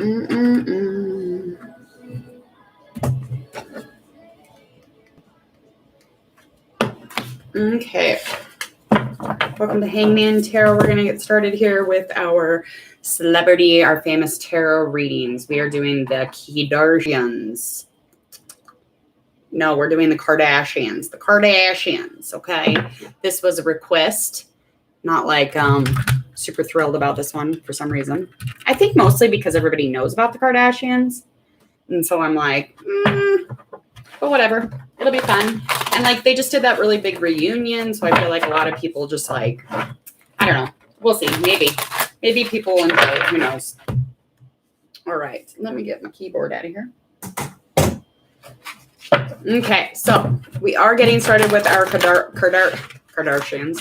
Okay. Welcome to Hangman Tarot. We're going to get started here with our celebrity, our famous tarot readings. We are doing the Kardashians. No, we're doing the Kardashians. The Kardashians, okay? This was a request. Not like super thrilled about this one for some reason. I think mostly because everybody knows about the Kardashians. And so I'm like, but whatever. It'll be fun. And like they just did that really big reunion. So I feel like a lot of people just like, I don't know. We'll see. Maybe people will enjoy it. Who knows? All right. Let me get my keyboard out of here. Okay. So we are getting started with our Kardashian.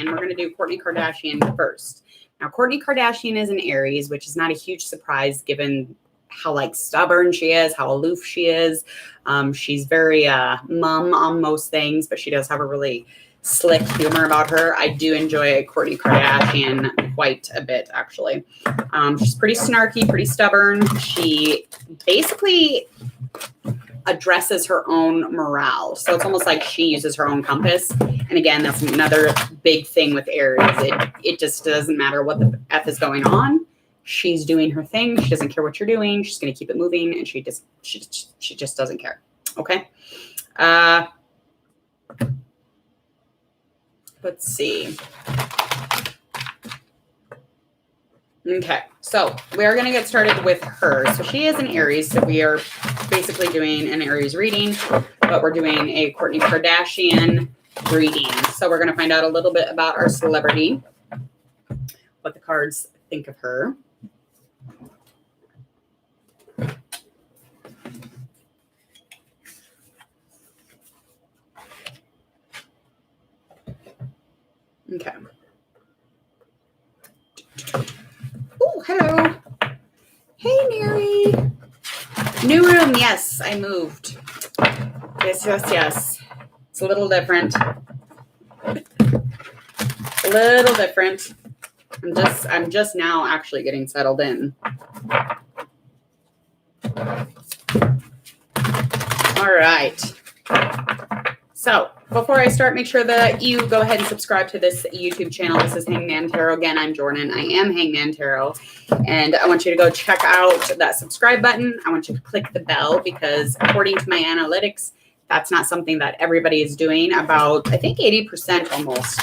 We're going to do Kourtney Kardashian first. Now, Kourtney Kardashian is an Aries, which is not a huge surprise given how like stubborn she is, how aloof she is. She's very mum on most things, but she does have a really slick humor about her. I do enjoy Kourtney Kardashian quite a bit, actually. She's pretty snarky, pretty stubborn. She basically addresses her own morale. So it's almost like she uses her own compass. And again, that's another big thing with Aries. It just doesn't matter what the F is going on. She's doing her thing. She doesn't care what you're doing. She's going to keep it moving, and she just doesn't care. Okay. Let's see. Okay, so we are going to get started with her. So she is an Aries, so we are basically doing an Aries reading, but we're doing a Kourtney Kardashian reading. So we're going to find out a little bit about our celebrity, what the cards think of her. Okay. Oh, hello. Hey, Mary. New room. Yes, I moved. Yes. It's a little different. I'm just now actually getting settled in. All right. So before I start, make sure that you go ahead and subscribe to this YouTube channel. This is Hangman Tarot. Again, I'm Jordan. I am Hangman Tarot. And I want you to go check out that subscribe button. I want you to click the bell because according to my analytics, that's not something that everybody is doing. About, I think, 80% almost.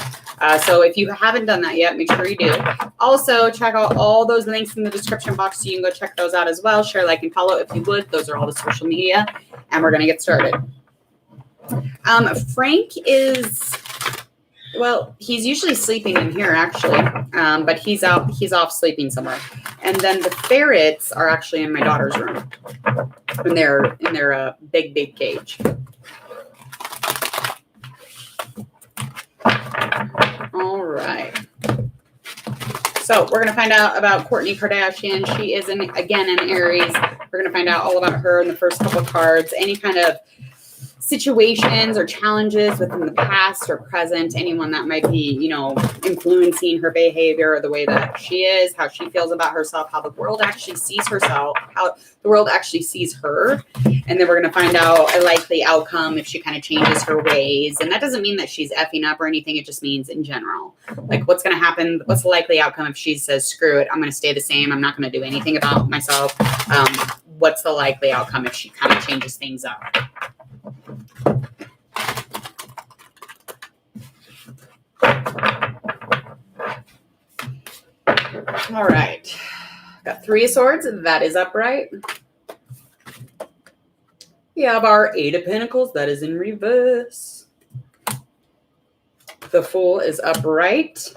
So if you haven't done that yet, make sure you do. Also, check out all those links in the description box so you can go check those out as well. Share, like, and follow if you would. Those are all the social media. And we're going to get started. Frank is, well, he's usually sleeping in here actually, but he's off sleeping somewhere. And then the ferrets are actually in my daughter's room in their big cage. All right. So we're going to find out about Kourtney Kardashian. She is, again, an Aries. We're going to find out all about her in the first couple cards. Any kind of situations or challenges within the past or present, anyone that might be, influencing her behavior or the way that she is, how she feels about herself, how the world actually sees herself, how the world actually sees her. And then we're going to find out a likely outcome if she kind of changes her ways. And that doesn't mean that she's effing up or anything. It just means in general, like what's going to happen? What's the likely outcome if she says, screw it, I'm going to stay the same. I'm not going to do anything about myself. What's the likely outcome if she kind of changes things up? All right. Got 3 of Swords. That is upright. We have our 8 of Pentacles. That is in reverse. The Fool is upright.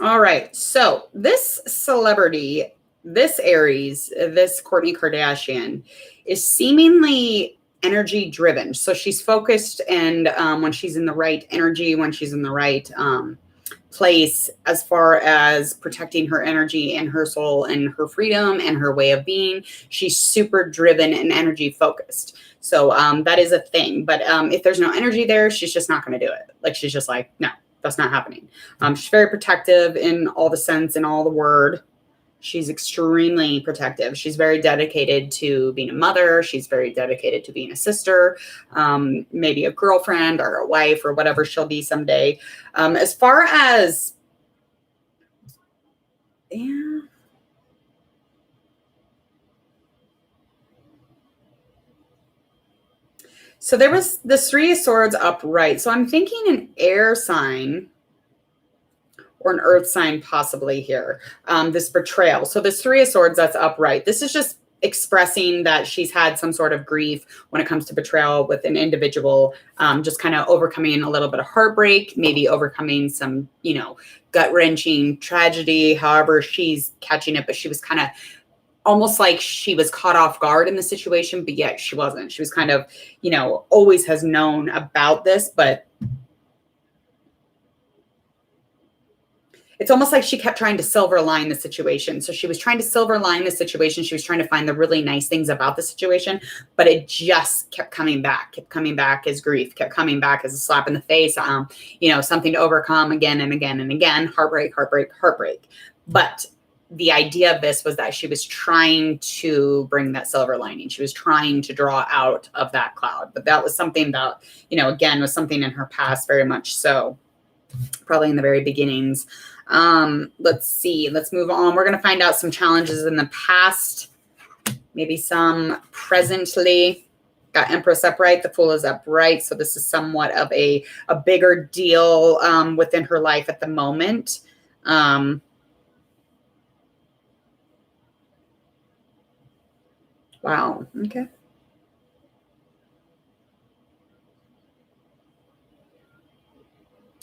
All right. So this celebrity, this Aries, this Kourtney Kardashian is seemingly energy driven. So she's focused, and when she's in the right energy, when she's in the right place as far as protecting her energy and her soul and her freedom and her way of being, she's super driven and energy focused. So that is a thing. But if there's no energy there, she's just not going to do it. Like, she's just like, no, That's not happening. She's very protective in all the sense and all the word. She's extremely protective. She's very dedicated to being a mother. She's very dedicated to being a sister, maybe a girlfriend or a wife or whatever she'll be someday. As far as, yeah. So there was the Three of Swords upright. So I'm thinking an air sign or an earth sign possibly here, this betrayal. So this Three of Swords that's upright. This is just expressing that she's had some sort of grief when it comes to betrayal with an individual, just kind of overcoming a little bit of heartbreak, maybe overcoming some, gut-wrenching tragedy, however she's catching it, but she was kind of almost like she was caught off guard in the situation, but yet she wasn't. She was kind of, always has known about this, but it's almost like she kept trying to silver line the situation. So she was trying to silver line the situation. She was trying to find the really nice things about the situation, but it just kept coming back as grief, kept coming back as a slap in the face, something to overcome again and again and again, heartbreak, heartbreak, heartbreak. But the idea of this was that she was trying to bring that silver lining. She was trying to draw out of that cloud. But that was something that, again, was something in her past, very much so, probably in the very beginnings. Let's see. Let's move on. We're going to find out some challenges in the past, maybe some presently. Got Empress upright. The Fool is upright. So this is somewhat of a bigger deal within her life at the moment. Wow. Okay.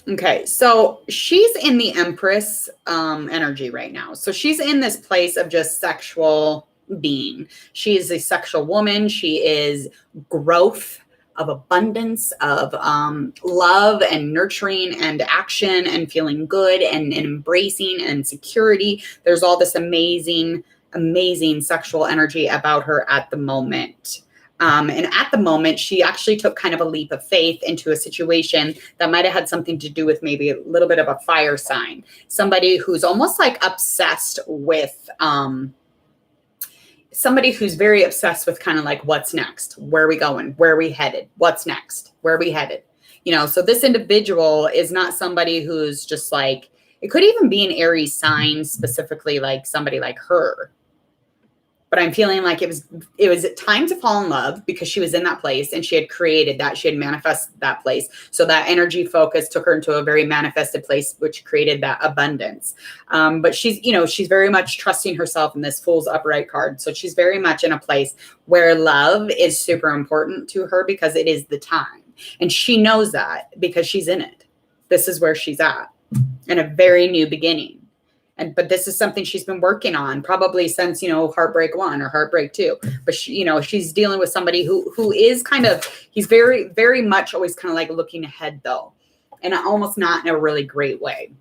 Okay. So she's in the Empress energy right now. So she's in this place of just sexual being. She is a sexual woman. She is growth, of abundance, of love and nurturing and action and feeling good and embracing and security. There's all this amazing sexual energy about her at the moment. And at the moment, she actually took kind of a leap of faith into a situation that might have had something to do with maybe a little bit of a fire sign. Somebody who's almost like obsessed with, somebody who's very obsessed with kind of like, what's next? Where are we going? Where are we headed? What's next? Where are we headed? So this individual is not somebody who's just like, it could even be an Aries sign, specifically like somebody like her. But I'm feeling like it was time to fall in love because she was in that place and she had created that. She had manifested that place. So that energy focus took her into a very manifested place, which created that abundance. But she's very much trusting herself in this Fool's upright card. So she's very much in a place where love is super important to her because it is the time. And she knows that because she's in it. This is where she's at in a very new beginning. But this is something she's been working on probably since, Heartbreak 1 or Heartbreak 2. But she's dealing with somebody who is kind of, he's very, very much always kind of like looking ahead though. And almost not in a really great way.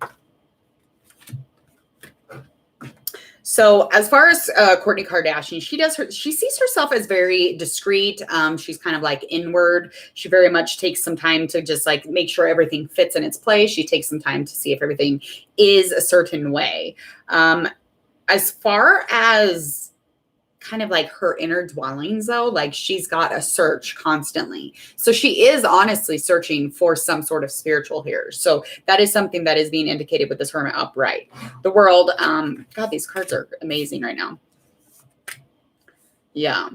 So as far as Kourtney Kardashian, she sees herself as very discreet. She's kind of like inward. She very much takes some time to just like make sure everything fits in its place. She takes some time to see if everything is a certain way. As far as kind of like her inner dwellings though, like she's got a search constantly. So she is honestly searching for some sort of spiritual here. So that is something that is being indicated with this Hermit upright. The World, God, these cards are amazing right now. Yeah.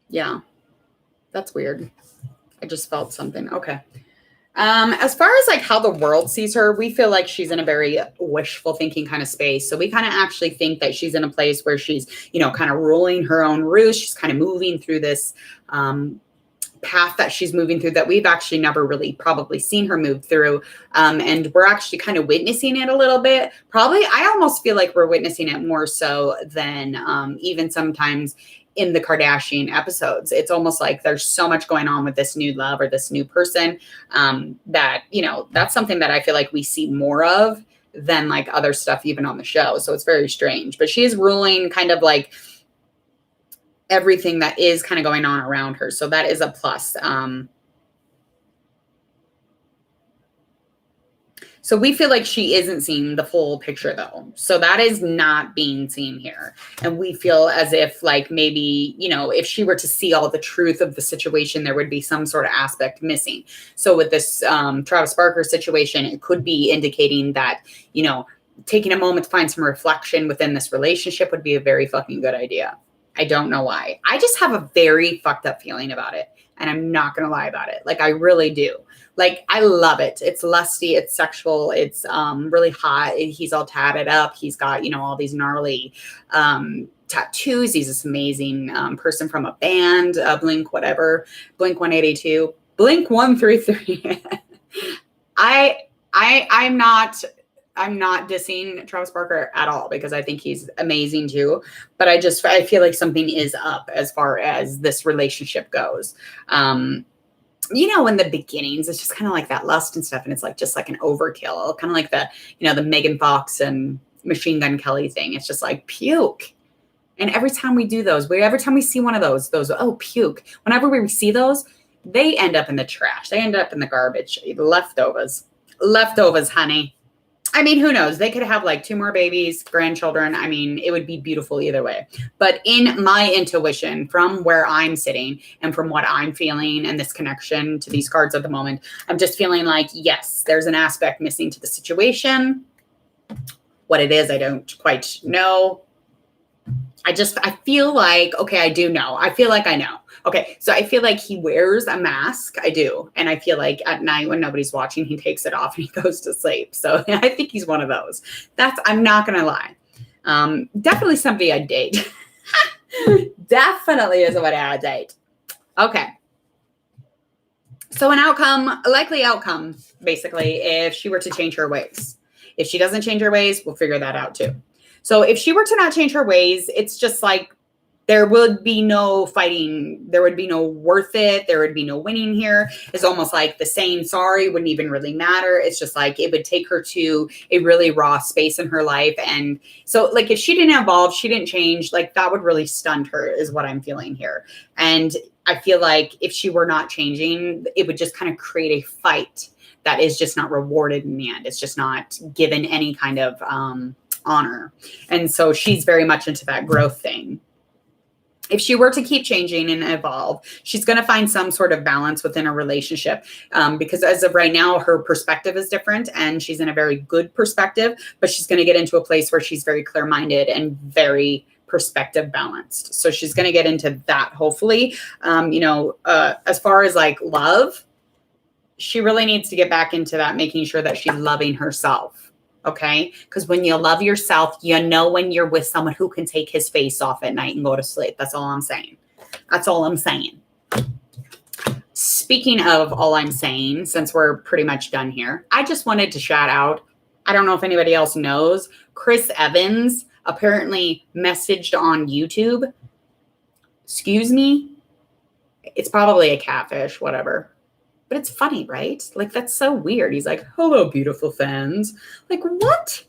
Yeah. That's weird. I just felt something. Okay. As far as like how the world sees her, we feel like she's in a very wishful thinking kind of space. So we kind of actually think that she's in a place where she's, kind of ruling her own roost. She's kind of moving through this path that she's moving through that we've actually never really probably seen her move through. And we're actually kind of witnessing it a little bit. Probably, I almost feel like we're witnessing it more so than even sometimes in the Kardashian episodes. It's almost like there's so much going on with this new love or this new person that, you know, that's something that I feel like we see more of than like other stuff even on the show. So it's very strange. But she is ruling kind of like everything that is kind of going on around her. So that is a plus. So we feel like she isn't seeing the full picture though. So that is not being seen here. And we feel as if like maybe, you know, if she were to see all the truth of the situation, there would be some sort of aspect missing. So with this Travis Barker situation, it could be indicating that, you know, taking a moment to find some reflection within this relationship would be a very fucking good idea. I don't know why. I just have a very fucked up feeling about it. And I'm not going to lie about it. Like, I really do. Like, I love it. It's lusty. It's sexual. It's really hot. He's all tatted up. He's got, you know, all these gnarly tattoos. He's this amazing person from a band, Blink, whatever, Blink 182, Blink 133. I'm not dissing Travis Barker at all because I think he's amazing too. But I feel like something is up as far as this relationship goes. You know, in the beginnings, it's just kind of like that lust and stuff. And it's like, just like an overkill, kind of like the, you know, the Megan Fox and Machine Gun Kelly thing. It's just like puke. And every time we do those, every time we see one of those, oh, puke. Whenever we see those, they end up in the trash. They end up in the garbage. Leftovers, honey. I mean, who knows? They could have like 2 more babies, grandchildren. I mean, it would be beautiful either way. But in my intuition, from where I'm sitting and from what I'm feeling and this connection to these cards at the moment, I'm just feeling like, yes, there's an aspect missing to the situation. What it is, I don't quite know. I feel like, okay, I do know. I feel like I know. Okay, so I feel like he wears a mask. I do. And I feel like at night when nobody's watching, he takes it off and he goes to sleep. So I think he's one of those. I'm not going to lie. Definitely somebody I'd date. Definitely is somebody I'd date. Okay. So a likely outcome, basically, if she were to change her ways. If she doesn't change her ways, we'll figure that out too. So if she were to not change her ways, it's just like there would be no fighting. There would be no worth it. There would be no winning here. It's almost like the saying sorry wouldn't even really matter. It's just like it would take her to a really raw space in her life. And so like if she didn't evolve, she didn't change, like that would really stun her is what I'm feeling here. And I feel like if she were not changing, it would just kind of create a fight that is just not rewarded in the end. It's just not given any kind of honor. And so she's very much into that growth thing. If she were to keep changing and evolve, she's going to find some sort of balance within a relationship because as of right now, her perspective is different and she's in a very good perspective, but she's going to get into a place where she's very clear-minded and very perspective balanced. So she's going to get into that, hopefully. As far as like love, she really needs to get back into that, making sure that she's loving herself. Okay. Because when you love yourself, you know, when you're with someone who can take his face off at night and go to sleep. That's all I'm saying. That's all I'm saying. Speaking of all I'm saying, since we're pretty much done here, I just wanted to shout out, I don't know if anybody else knows, Chris Evans apparently messaged on YouTube. Excuse me. It's probably a catfish, whatever. But it's funny, right? Like, that's so weird. He's like, hello, beautiful fans. Like, what?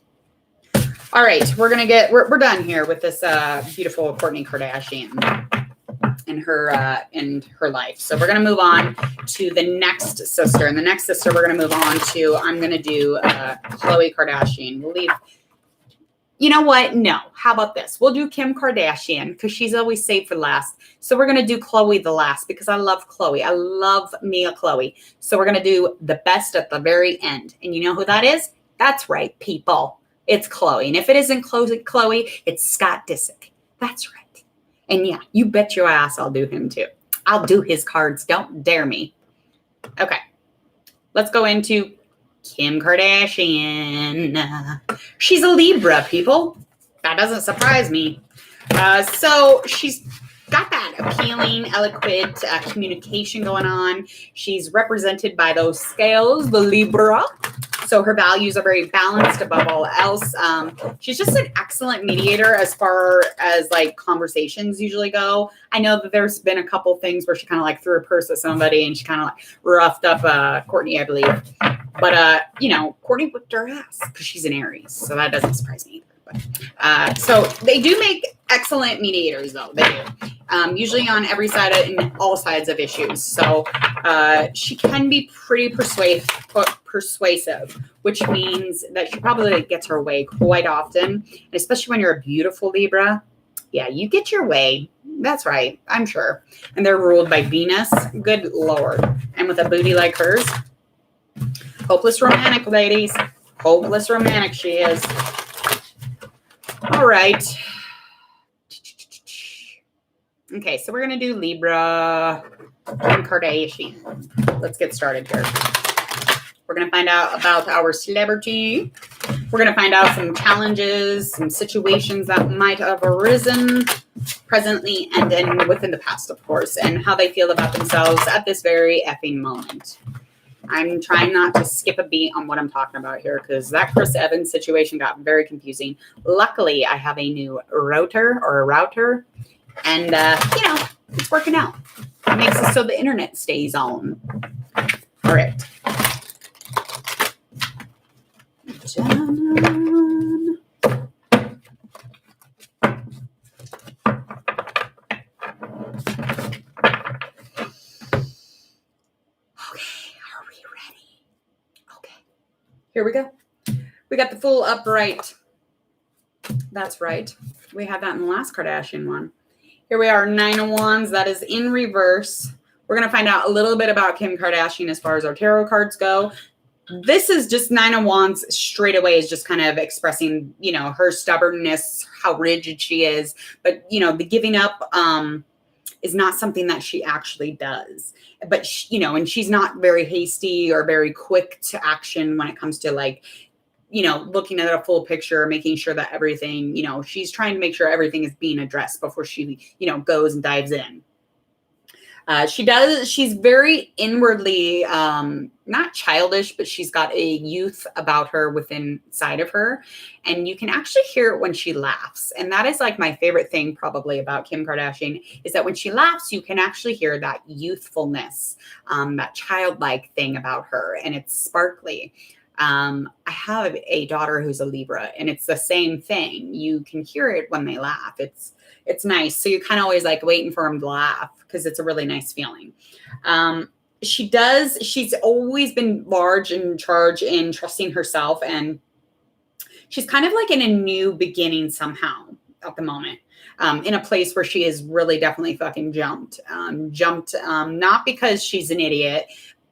All right, we're done here with this beautiful Kourtney Kardashian and her life. So we're going to move on to the next sister. And the next sister we're going to move on to, I'm going to do Khloe Kardashian. We'll leave. You know what? No. How about this? We'll do Kim Kardashian because she's always saved for last. So we're going to do Khloe the last because I love Khloe. I love me a Khloe. So we're going to do the best at the very end. And you know who that is? That's right, people. It's Khloe. And if it isn't Khloe, it's Scott Disick. That's right. And yeah, you bet your ass I'll do him too. I'll do his cards. Don't dare me. Okay. Let's go into Kim Kardashian. She's a Libra, people. That doesn't surprise me. So she's got that appealing, eloquent communication going on. She's represented by those scales, the Libra. So her values are very balanced above all else. She's just an excellent mediator as far as like conversations usually go. I know that there's been a couple things where she kind of like threw a purse at somebody and she kind of like roughed up Courtney, I believe. But, you know, Courtney whipped her ass because she's an Aries. So that doesn't surprise me either. But, so they do make excellent mediators, though. They do. Usually on every side and all sides of issues. So she can be pretty persuasive, which means that she probably gets her way quite often. And especially when you're a beautiful Libra. Yeah, you get your way. That's right. I'm sure. And they're ruled by Venus. Good Lord. And with a booty like hers. Hopeless romantic, ladies. Hopeless romantic she is. All right. Okay, so we're going to do Libra and Kardashian. Let's get started here. We're going to find out about our celebrity. We're going to find out some challenges, some situations that might have arisen presently and then within the past, of course, and how they feel about themselves at this very effing moment. I'm trying not to skip a beat on what I'm talking about here because that Chris Evans situation got very confusing. Luckily, I have a new router, and, you know, it's working out. It makes it so the internet stays on. All right. Done. Here we go. We got the full upright. That's right. We had that in the last Kardashian one. Here we are, 9 of Wands. That is in reverse. We're going to find out a little bit about Kim Kardashian as far as our tarot cards go. This is just 9 of Wands straight away is just kind of expressing, you know, her stubbornness, how rigid she is. But, you know, the giving up is not something that she actually does. But, you know, and she's not very hasty or very quick to action when it comes to like, you know, looking at a full picture, making sure that everything, you know, she's trying to make sure everything is being addressed before she, you know, goes and dives in. She's very inwardly, not childish, but she's got a youth about her within inside of her. And you can actually hear it when she laughs. And that is like my favorite thing probably about Kim Kardashian is that when she laughs, you can actually hear that youthfulness, that childlike thing about her. And it's sparkly. I have a daughter who's a Libra and it's the same thing. You can hear it when they laugh. It's nice. So you're kind of always like waiting for them to laugh because it's a really nice feeling. She's always been large in charge in trusting herself. And she's kind of like in a new beginning somehow at the moment. In a place where she is really definitely fucking jumped, not because she's an idiot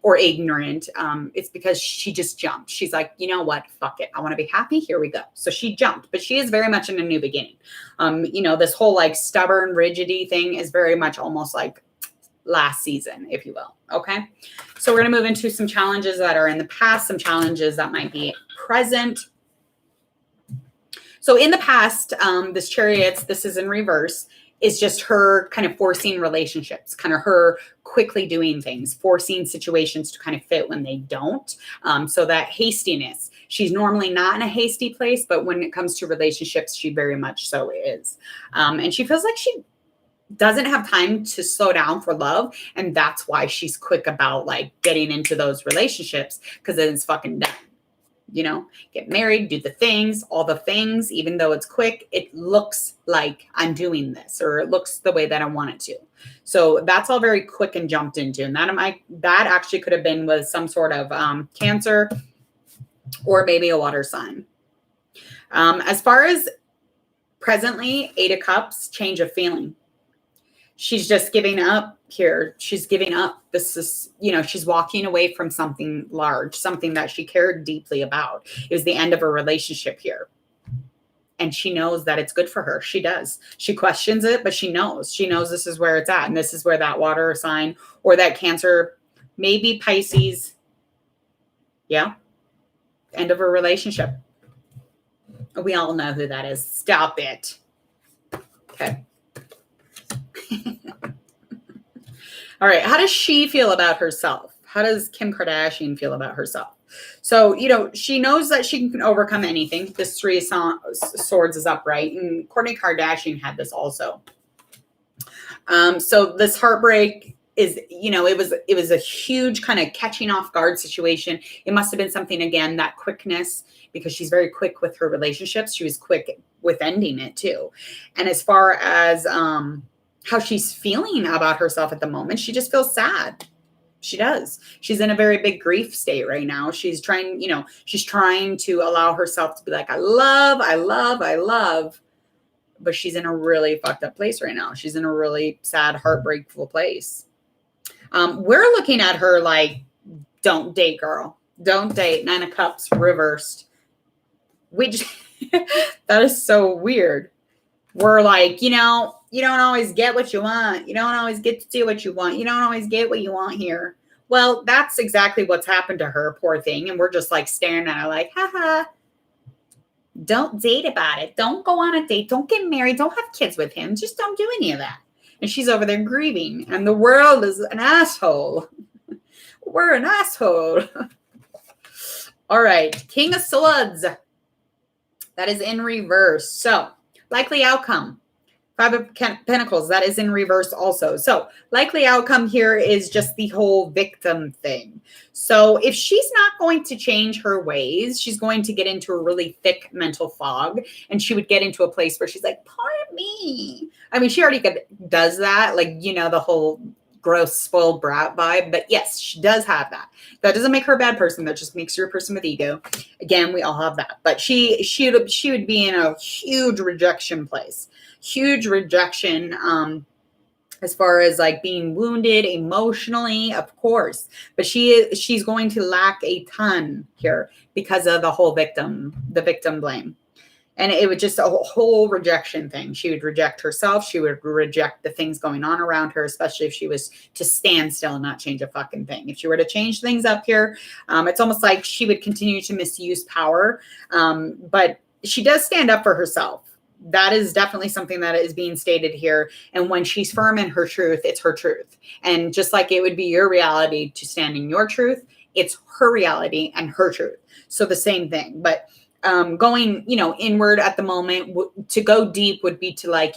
or ignorant. It's because she just jumped. She's like, you know what? Fuck it. I want to be happy. Here we go. So she jumped, but she is very much in a new beginning. You know, this whole like stubborn rigidity thing is very much almost like last season, if you will. Okay. So we're going to move into some challenges that are in the past, some challenges that might be present. So in the past, this Chariots, this is in reverse, is just her kind of forcing relationships, kind of her quickly doing things, forcing situations to kind of fit when they don't. So that hastiness, she's normally not in a hasty place, but when it comes to relationships, she very much so is. And she feels like she doesn't have time to slow down for love. And that's why she's quick about like getting into those relationships because then it's fucking done. You know, get married, do the things, all the things, even though it's quick, it looks like I'm doing this or it looks the way that I want it to. So that's all very quick and jumped into. And that actually could have been with some sort of Cancer or maybe a water sign. As far as presently, 8 of Cups, change of feeling. She's just giving up here. She's giving up. This is, you know, she's walking away from something large, something that she cared deeply about. It was the end of a relationship here. And she knows that it's good for her. She does. She questions it, but she knows. She knows this is where it's at. And this is where that water sign or that Cancer, maybe Pisces. Yeah. End of a relationship. We all know who that is. Stop it. Okay. All right. How does she feel about herself? How does Kim Kardashian feel about herself? So, she knows that she can overcome anything. This Three of Swords is upright, and Kourtney Kardashian had this also. So this heartbreak is, it was a huge kind of catching off guard situation. It must have been something, again, that quickness, because she's very quick with her relationships. She was quick with ending it too. And as far as how she's feeling about herself at the moment, she just feels sad. She does. She's in a very big grief state right now. She's trying to allow herself to be like, I love. But she's in a really fucked up place right now. She's in a really sad, heartbreakful place. We're looking at her like, don't date, girl. Don't date. 9 of Cups reversed. That is so weird. We're like, you don't always get what you want. You don't always get to do what you want. You don't always get what you want here. Well, that's exactly what's happened to her, poor thing. And we're just like staring at her like, haha. Don't date about it. Don't go on a date. Don't get married. Don't have kids with him. Just don't do any of that. And she's over there grieving. And the world is an asshole. We're an asshole. All right. King of Swords. That is in reverse. So, likely outcome. 5 of Pentacles. That is in reverse also. So, likely outcome here is just the whole victim thing. So, if she's not going to change her ways, she's going to get into a really thick mental fog. And she would get into a place where she's like, pardon me. I mean, she already does that. Like, the whole gross spoiled brat vibe. But yes, she does have that. That doesn't make her a bad person. That just makes her a person with ego. Again, we all have that. But she would be in a huge rejection place. Huge rejection as far as like being wounded emotionally, of course. But she's going to lack a ton here because of the whole victim blame. And it was just a whole rejection thing. She would reject herself. She would reject the things going on around her, especially if she was to stand still and not change a fucking thing. If she were to change things up here, it's almost like she would continue to misuse power. But she does stand up for herself. That is definitely something that is being stated here. And when she's firm in her truth, it's her truth. And just like it would be your reality to stand in your truth, it's her reality and her truth. So the same thing. But going, inward at the moment, to go deep would be to like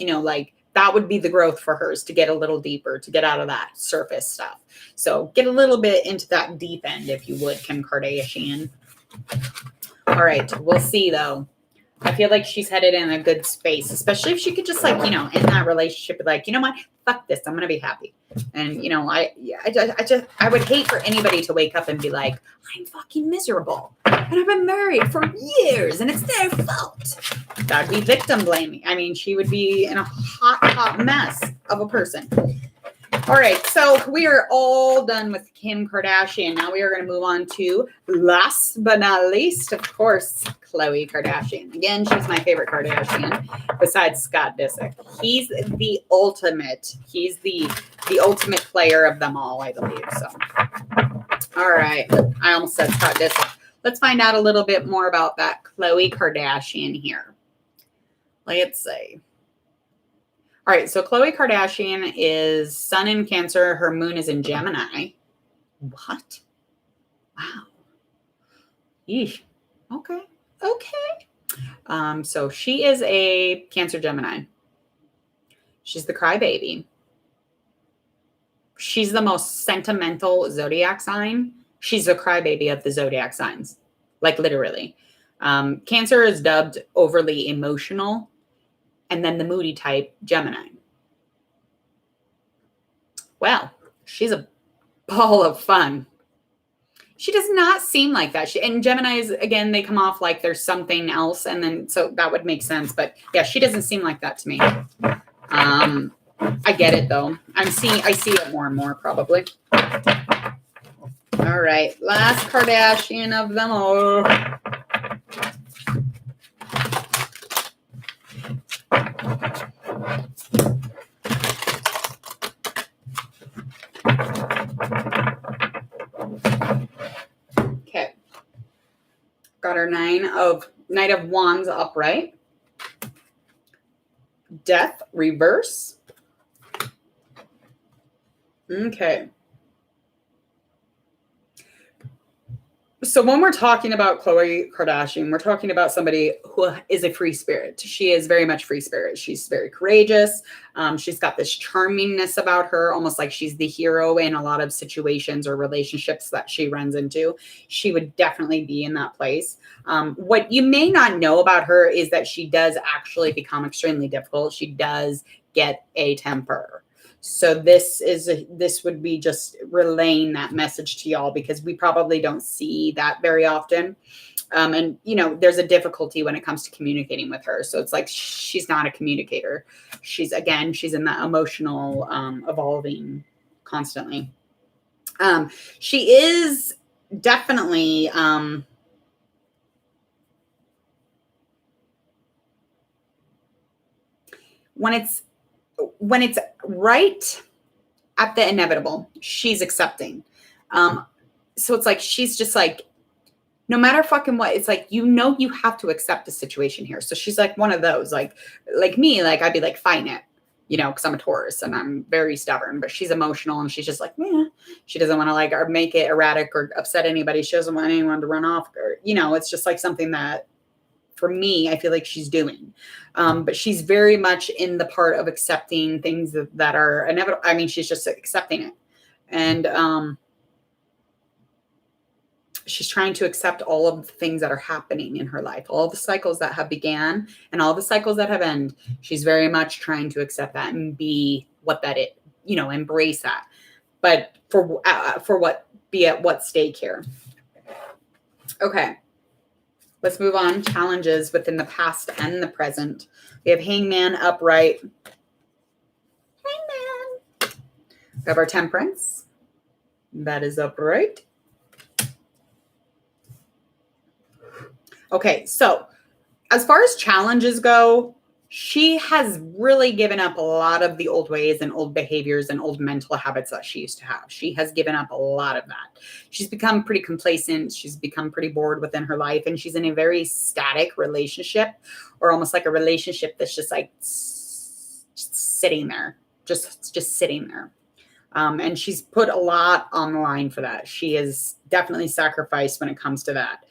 that would be the growth for hers, to get a little deeper, to get out of that surface stuff. So get a little bit into that deep end, if you would, Kim Kardashian. All right. We'll see, though. I feel like she's headed in a good space, especially if she could just like, in that relationship, like, you know what, fuck this, I'm going to be happy. And, I would hate for anybody to wake up and be like, I'm fucking miserable. And I've been married for years and it's their fault. That'd be victim blaming. I mean, she would be in a hot mess of a person. All right, so we are all done with Kim Kardashian. Now we are going to move on to, last but not least, of course, Khloe Kardashian. Again, she's my favorite Kardashian, besides Scott Disick. He's the ultimate. He's the ultimate player of them all, I believe. So, all right, I almost said Scott Disick. Let's find out a little bit more about that Khloe Kardashian here. Let's see. All right, so Khloe Kardashian is sun in Cancer. Her moon is in Gemini. What? Wow. Yeesh. Okay. So she is a Cancer Gemini. She's the crybaby. She's the most sentimental zodiac sign. She's the crybaby of the zodiac signs, like literally. Cancer is dubbed overly emotional. And then the moody type, Gemini. Well, she's a ball of fun. She does not seem like that. And Geminis, again, they come off like there's something else. And then, so that would make sense. But yeah, she doesn't seem like that to me. I get it, though. I see it more and more, probably. All right. Last Kardashian of them all. Okay. Got our Knight of Wands upright. Death reverse. Okay. So when we're talking about Khloe Kardashian, we're talking about somebody who is a free spirit. She is very much free spirit. She's very courageous. She's got this charmingness about her, almost like she's the hero in a lot of situations or relationships that she runs into. She would definitely be in that place. What you may not know about her is that she does actually become extremely difficult. She does get a temper. So this would be just relaying that message to y'all, because we probably don't see that very often. And there's a difficulty when it comes to communicating with her. So it's like she's not a communicator. She's in that emotional evolving constantly. She is definitely when it's right at the inevitable, she's accepting. So it's like she's just like, no matter fucking what, it's like, you have to accept the situation here. So she's like one of those, like me, like I'd be like, fighting it, because I'm a Taurus and I'm very stubborn, but she's emotional and she's just like, yeah. She doesn't want to like or make it erratic or upset anybody. She doesn't want anyone to run off, or it's just like something that for me, I feel like she's doing. But she's very much in the part of accepting things that are inevitable. I mean, she's just accepting it. And she's trying to accept all of the things that are happening in her life, all the cycles that have began and all the cycles that have ended. She's very much trying to accept that and be what that is, embrace that. But be at what stake here. Okay. Let's move on. Challenges within the past and the present. We have Hangman upright. Hangman. We have our Temperance. That is upright. Okay, so as far as challenges go, she has really given up a lot of the old ways and old behaviors and old mental habits that she used to have. She has given up a lot of that. She's become pretty complacent. She's become pretty bored within her life. And she's in a very static relationship, or almost like a relationship that's just like sitting there, just sitting there. And she's put a lot on the line for that. She is definitely sacrificed when it comes to that.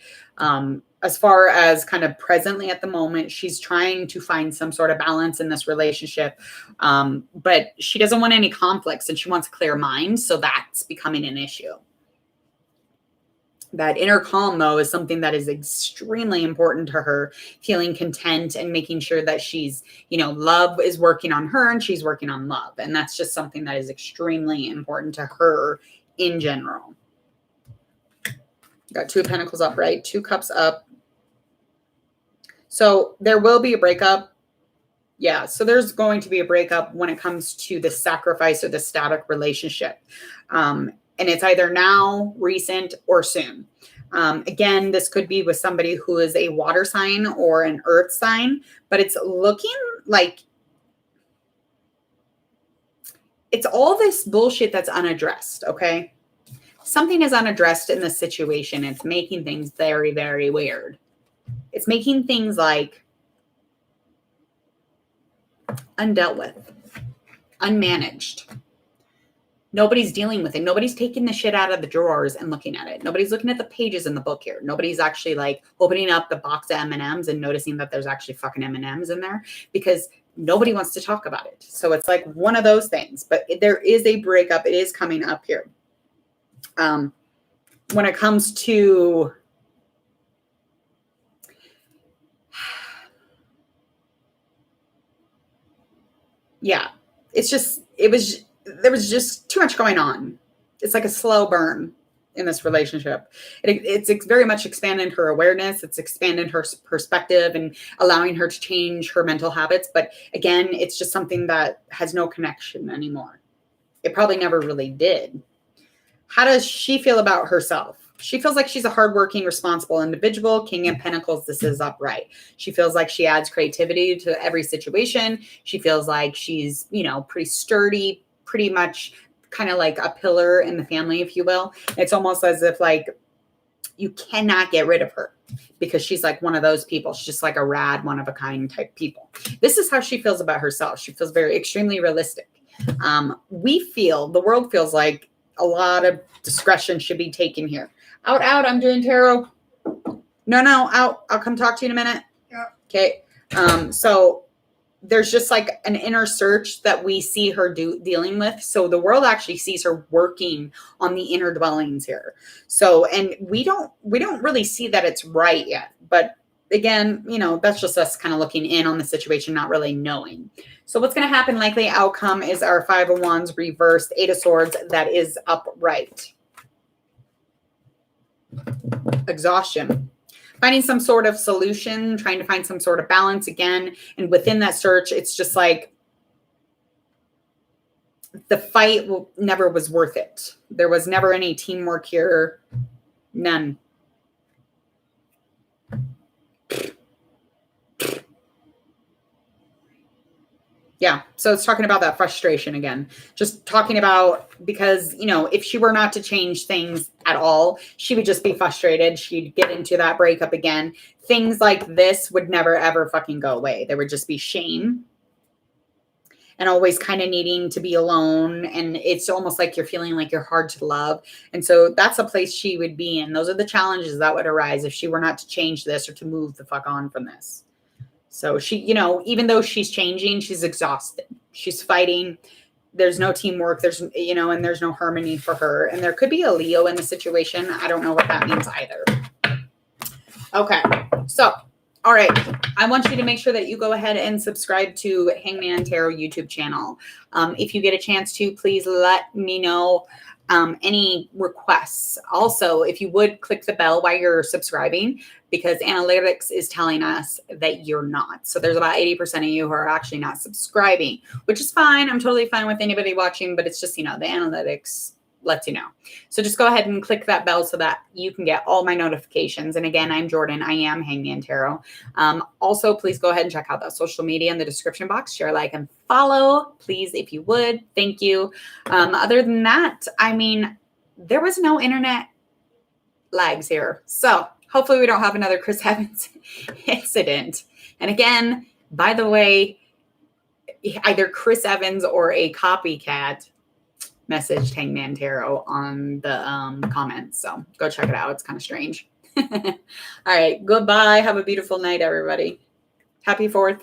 As far as kind of presently at the moment, she's trying to find some sort of balance in this relationship. But she doesn't want any conflicts and she wants a clear mind. So that's becoming an issue. That inner calm, though, is something that is extremely important to her, feeling content and making sure that she's, love is working on her and she's working on love. And that's just something that is extremely important to her in general. Got 2 of Pentacles upright, 2 Cups up. So there will be a breakup. Yeah, so there's going to be a breakup when it comes to the sacrifice or the static relationship. And it's either now, recent, or soon. Again, this could be with somebody who is a water sign or an earth sign, but it's looking like it's all this bullshit that's unaddressed, okay? Something is unaddressed in this situation. It's making things very, very weird. It's making things like undealt with, unmanaged. Nobody's dealing with it. Nobody's taking the shit out of the drawers and looking at it. Nobody's looking at the pages in the book here. Nobody's actually like opening up the box of M&Ms and noticing that there's actually fucking M&Ms in there, because nobody wants to talk about it. So it's like one of those things. But there is a breakup. It is coming up here. When it comes to there was just too much going on. It's like a slow burn in this relationship. It's very much expanded her awareness. It's expanded her perspective and allowing her to change her mental habits. But again, it's just something that has no connection anymore. It probably never really did. How does she feel about herself? She feels like she's a hardworking, responsible individual. King of Pentacles, this is upright. She feels like she adds creativity to every situation. She feels like she's, pretty sturdy, pretty much kind of like a pillar in the family, if you will. It's almost as if like you cannot get rid of her, because she's like one of those people. She's just like a rad, one of a kind type people. This is how she feels about herself. She feels extremely realistic. The world feels like a lot of discretion should be taken here. Out. I'm doing tarot. No, out. I'll come talk to you in a minute. Yeah. Okay. So there's just like an inner search that we see her dealing with. So the world actually sees her working on the inner dwellings here. So, and we don't really see that it's right yet. But again, that's just us kind of looking in on the situation, not really knowing. So what's going to happen, likely outcome, is our 5 of Wands reversed, 8 of Swords, that is upright. Exhaustion. Finding some sort of solution, trying to find some sort of balance again. And within that search, it's just like the fight never was worth it. There was never any teamwork here. None. Yeah. So it's talking about that frustration again. Just talking about, because, if she were not to change things at all, she would just be frustrated. She'd get into that breakup again. Things like this would never, ever fucking go away. There would just be shame and always kind of needing to be alone. And it's almost like you're feeling like you're hard to love. And so that's a place she would be in. Those are the challenges that would arise if she were not to change this or to move the fuck on from this. So she, even though she's changing, she's exhausted. She's fighting. There's no teamwork. There's, and there's no harmony for her. And there could be a Leo in the situation. I don't know what that means either. Okay. So, all right. I want you to make sure that you go ahead and subscribe to Hangman Tarot YouTube channel. If you get a chance to, please let me know any requests. Also, if you would click the bell while you're subscribing, because analytics is telling us that you're not. So there's about 80% of you who are actually not subscribing, which is fine. I'm totally fine with anybody watching, but it's just, the analytics lets you know. So just go ahead and click that bell so that you can get all my notifications. And again, I'm Jordan. I am Hangman Tarot. Also, please go ahead and check out that social media in the description box. Share, like, and follow, please, if you would. Thank you. Other than that, there was no internet lags here. So hopefully we don't have another Chris Evans incident. And again, by the way, either Chris Evans or a copycat messaged Hangman Tarot on the comments. So go check it out. It's kind of strange. All right. Goodbye. Have a beautiful night, everybody. Happy 4th.